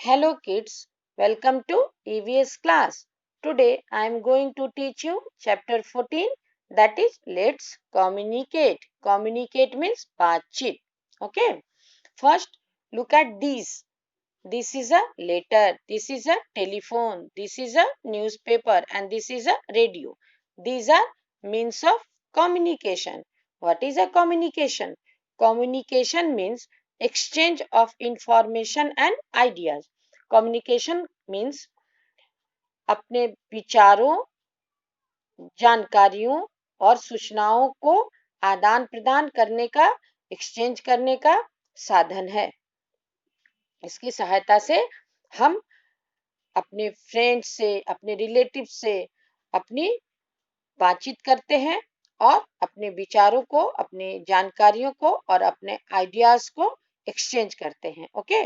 Hello kids, welcome to EVS class. Today I am going to teach you chapter 14, that is let's communicate. Communicate means बातचीत. Okay. First look at these. This is a letter, this is a telephone, this is a newspaper and this is a radio. These are means of communication. What is a communication? Communication means exchange of information and ideas. Communication means अपने विचारों, जानकारियों और सूचनाओं को आदान प्रदान करने का, एक्सचेंज करने का साधन है। इसकी सहायता से हम अपने फ्रेंड से, अपने रिलेटिव से अपनी बातचीत करते हैं और अपने विचारों को, अपनी जानकारियों को और अपने आइडियाज को एक्सचेंज करते हैं। Okay,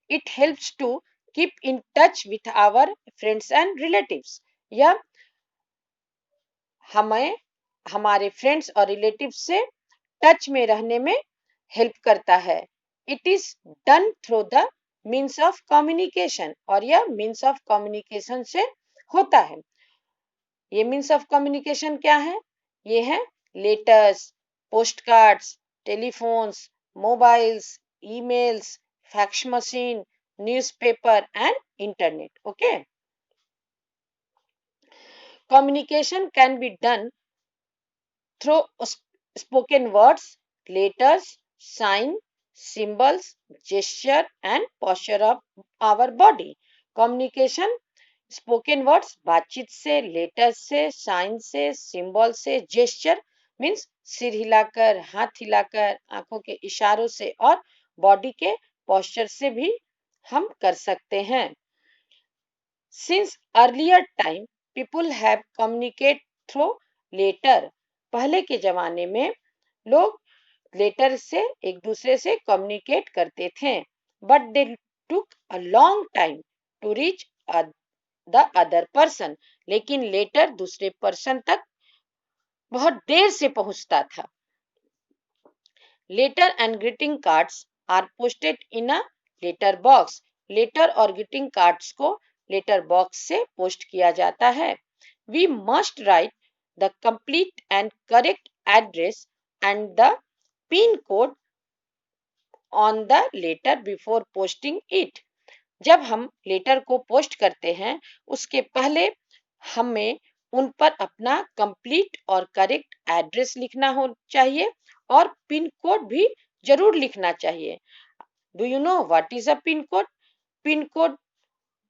it helps to keep in touch with our friends and relatives. यह हमें हमारे फ्रेंड्स और रिलेटिव से टच में रहने में हेल्प करता है। It is done through the means of communication, और यह मीन्स ऑफ कम्युनिकेशन से होता है। ये मीन्स ऑफ कम्युनिकेशन क्या है? ये है letters, post cards, telephones, mobiles, emails, fax machine, newspaper and internet. Okay, communication can be done through spoken words, letters, sign, symbols, gesture and posture of our body. Communication spoken words बातचीत से, letter से, sign से, symbol से, gesture means सिर हिलाकर, हाथ हिलाकर, आंखों के इशारों से और बॉडी के पोस्चर से भी हम कर सकते हैं। Since earlier time people have communicate through letter. पहले के जमाने में लोग लेटर से एक दूसरे से कम्युनिकेट करते थे, but they took a long time to reach the other person. लेकिन लेटर दूसरे पर्सन तक बहुत देर से पहुंचता था। Letter and greeting cards are posted in a letter box. Letter और ग्रीटिंग कार्ड्स को लेटर बॉक्स से पोस्ट किया जाता है। We must write the complete and correct address and the pin code on the letter before posting it. जब हम letter को post करते हैं उसके पहले हमें उन पर अपना कंप्लीट और करेक्ट एड्रेस लिखना हो चाहिए और पिन कोड भी जरूर लिखना चाहिए। Do you know what is a pin code? Pin code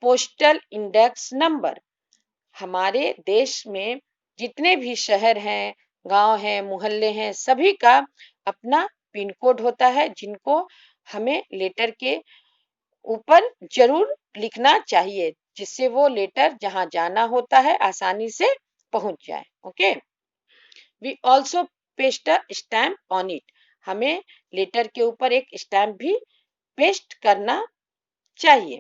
postal index number. हमारे देश में जितने भी शहर हैं, गांव हैं, मोहल्ले हैं, सभी का अपना पिन कोड होता है, जिनको हमें लेटर के ऊपर जरूर लिखना चाहिए, जिससे वो लेटर जहां जाना होता है आसानी से पहुंच जाए। Okay, we also paste a stamp on it. हमें लेटर के ऊपर एक स्टैम्प भी पेस्ट करना चाहिए।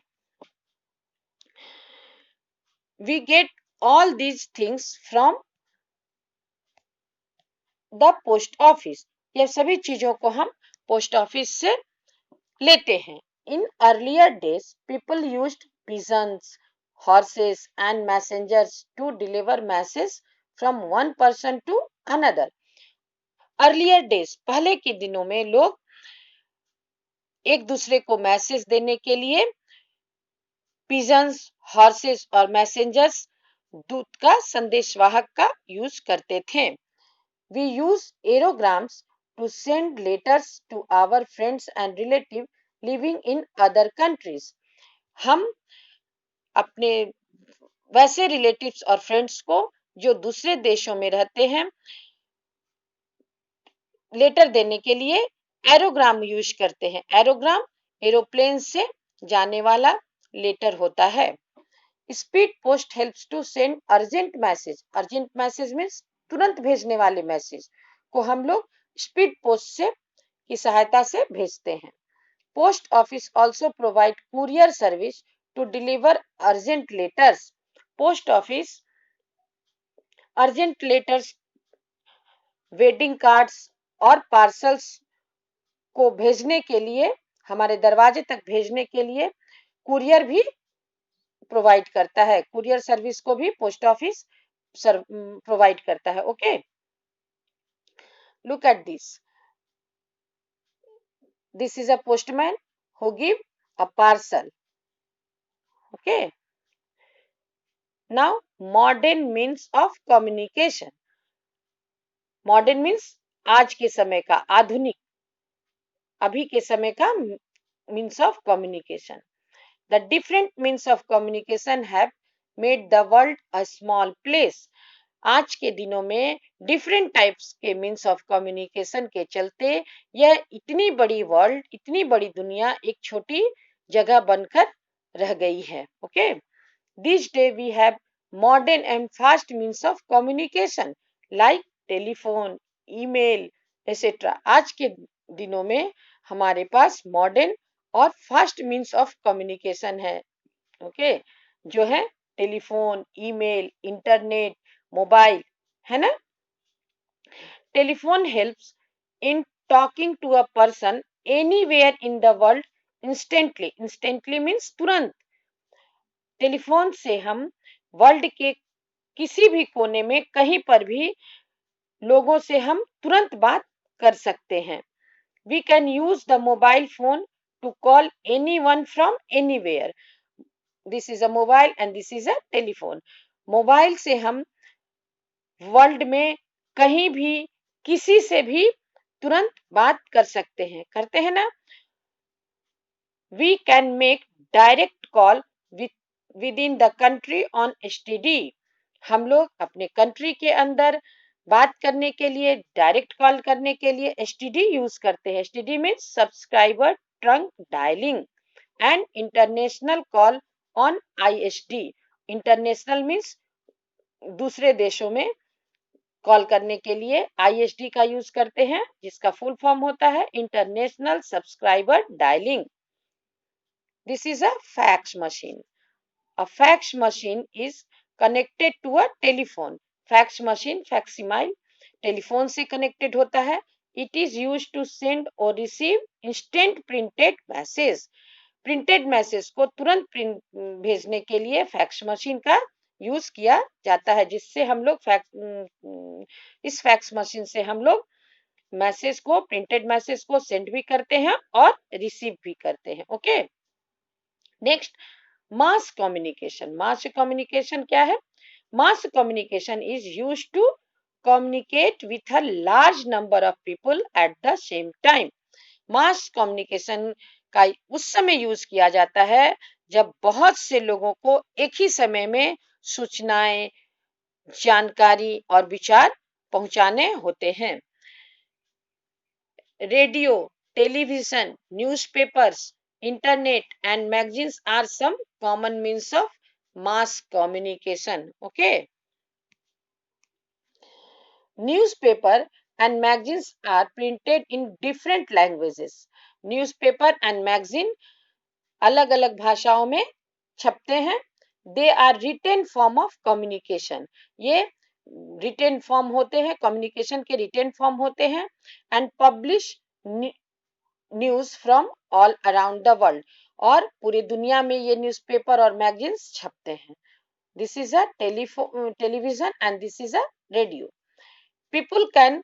We get all these things from the post office. ये सभी चीजों को हम पोस्ट ऑफिस से लेते हैं। In earlier days, people used pigeons, horses and messengers to deliver messages from one person to another. Earlier days, पहले के दिनों में लोग एक दूसरे को मैसेज देने के लिए पिजन्स, हॉर्सेस और मैसेंजर्स, दूत का संदेशवाहक का यूज करते थे। We use aerograms to send letters to our friends and relatives living in other countries. हम अपने वैसे रिलेटिव्स और फ्रेंड्स को जो दूसरे देशों में रहते हैं लेटर देने के लिए एरोग्राम यूज करते हैं। एरोग्राम एरोप्लेन से जाने वाला लेटर होता है। Speed post helps to send urgent message. Urgent message means तुरंत भेजने वाले मैसेज को हम लोग स्पीड पोस्ट से की सहायता से भेजते हैं। Post office also provide courier service to deliver urgent letters. Post office urgent letters, wedding cards और पार्सल्स को भेजने के लिए हमारे दरवाजे तक भेजने के लिए कुरियर भी प्रोवाइड करता है। कुरियर सर्विस को भी पोस्ट ऑफिस प्रोवाइड करता है। Okay, look at this is a postman who give a parcel. Okay, now modern means of communication. Modern means आज के समय का, आधुनिक, अभी के समय का means of communication. The different means of communication have made the world a small place. आज के दिनों में डिफरेंट टाइप्स के मीन्स ऑफ कम्युनिकेशन के चलते यह इतनी बड़ी वर्ल्ड, इतनी बड़ी दुनिया एक छोटी जगह बनकर रह गई है। Okay, this day we have modern and fast means of communication like telephone, email etcetera. आज के दिनों में हमारे पास मॉडर्न और फास्ट मीन्स ऑफ कम्युनिकेशन है। ओके, जो है टेलीफोन, ईमेल, इंटरनेट, मोबाइल, है ना। Telephone helps in talking to a person anywhere in the world instantly. Instantly means तुरंत। टेलीफोन से हम वर्ल्ड के किसी भी कोने में कहीं पर भी लोगों से हम तुरंत बात कर सकते हैं। We can use the mobile phone to call anyone from anywhere. This is a mobile and this is a telephone. Mobile से हम वर्ल्ड में कहीं भी किसी से भी तुरंत बात कर सकते हैं, करते हैं ना। We can make direct call within the country on STD. हम लोग अपने कंट्री के अंदर बात करने के लिए, डायरेक्ट कॉल करने के लिए एसटीडी यूज करते हैं। STD means subscriber trunk dialing and international call on ISD. International means दूसरे देशों में कॉल करने के लिए आईएसडी का यूज करते हैं, जिसका फुल फॉर्म होता है international subscriber dialling. This is a fax machine. A fax machine is connected to a telephone. Fax machine, facsimile, telephone से कनेक्टेड होता है। It is use to send और receive instant printed message. Printed message को तुरंत भेजने के लिए fax machine का यूज किया जाता है, जिससे हम लोग इस फैक्स मशीन से हम लोग मैसेज को, प्रिंटेड मैसेज को सेंड भी करते हैं और रिसीव भी करते हैं। Okay, next, mass communication. Mass communication क्या है? Mass communication is use to communicate with a large number of people at the same time. Mass communication का उस समय यूज किया जाता है जब बहुत से लोगों को एक ही समय में सूचनाएं, जानकारी और विचार पहुंचाने होते हैं। Radio, television, newspapers, internet and magazines are some common means of mass communication. Okay, newspaper and magazines are printed in different languages. Newspaper and magazine अलग अलग भाषाओं में छपते हैं। They are written form of communication. ये written form होते हैं, communication के written form होते हैं and publish news from all around the world. और पूरी दुनिया में ये न्यूज़पेपर और मैगजीन्स छपते हैं। This is a television and this is a radio. People can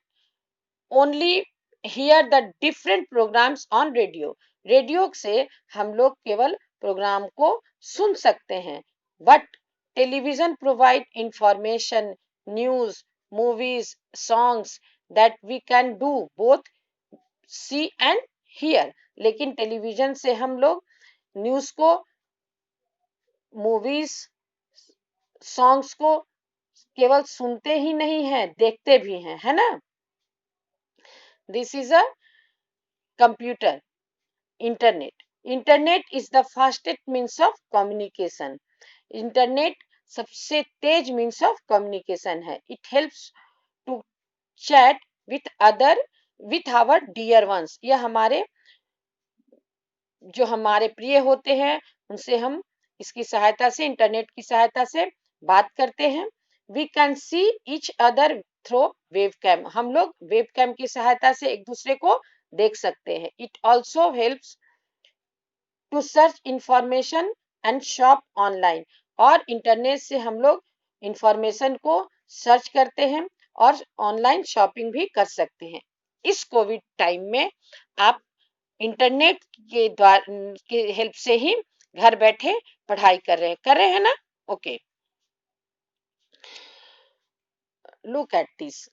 only hear the different programs on radio. Radio से हम लोग केवल प्रोग्राम को सुन सकते हैं, but television provide information, news, movies, songs that we can do both see and hear. लेकिन television से हम लोग न्यूज को, मूवीज, सॉन्ग्स को केवल सुनते ही नहीं है, देखते भी हैं, है ना। This is a computer, internet. Internet is the fastest means of communication. Internet सबसे तेज मीन्स ऑफ कम्युनिकेशन है। It helps to chat with our dear ones. यह जो हमारे प्रिय होते हैं उनसे हम इसकी सहायता से, इंटरनेट की सहायता से बात करते हैं। We can see each other through webcam. हम लोग वेबकैम की सहायता से एक दूसरे को देख सकते हैं। It also helps to search information and shop online. और इंटरनेट से हम लोग इंफॉर्मेशन को सर्च करते हैं और ऑनलाइन शॉपिंग भी कर सकते हैं। इस कोविड टाइम में आप इंटरनेट के द्वारा के हेल्प से ही घर बैठे पढ़ाई कर रहे हैं ना? Okay, look at this.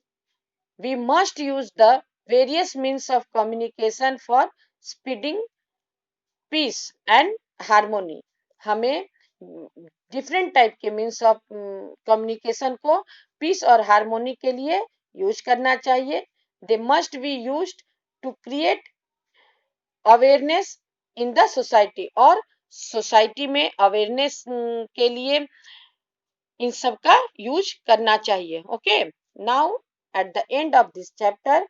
We must use the various means of communication for spreading peace and harmony. हमें डिफरेंट टाइप के मीन्स ऑफ कम्युनिकेशन को पीस और हारमोनी के लिए यूज करना चाहिए। They must be used to create awareness in the society, और society में अवेयरनेस के लिए इन सब का यूज करना चाहिए। Okay, now at the end of this chapter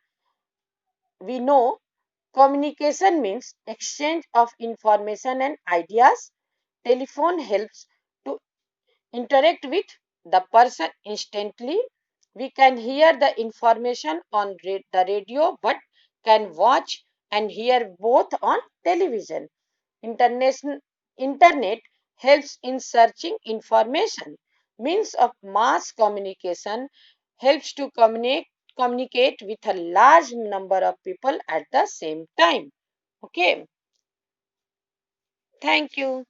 we know communication means exchange of information and ideas. Telephone helps to interact with the person instantly. We can hear the information on the radio but can watch and hear both on television. International, Internet helps in searching information. Means of mass communication helps to communicate with a large number of people at the same time. Okay. Thank you.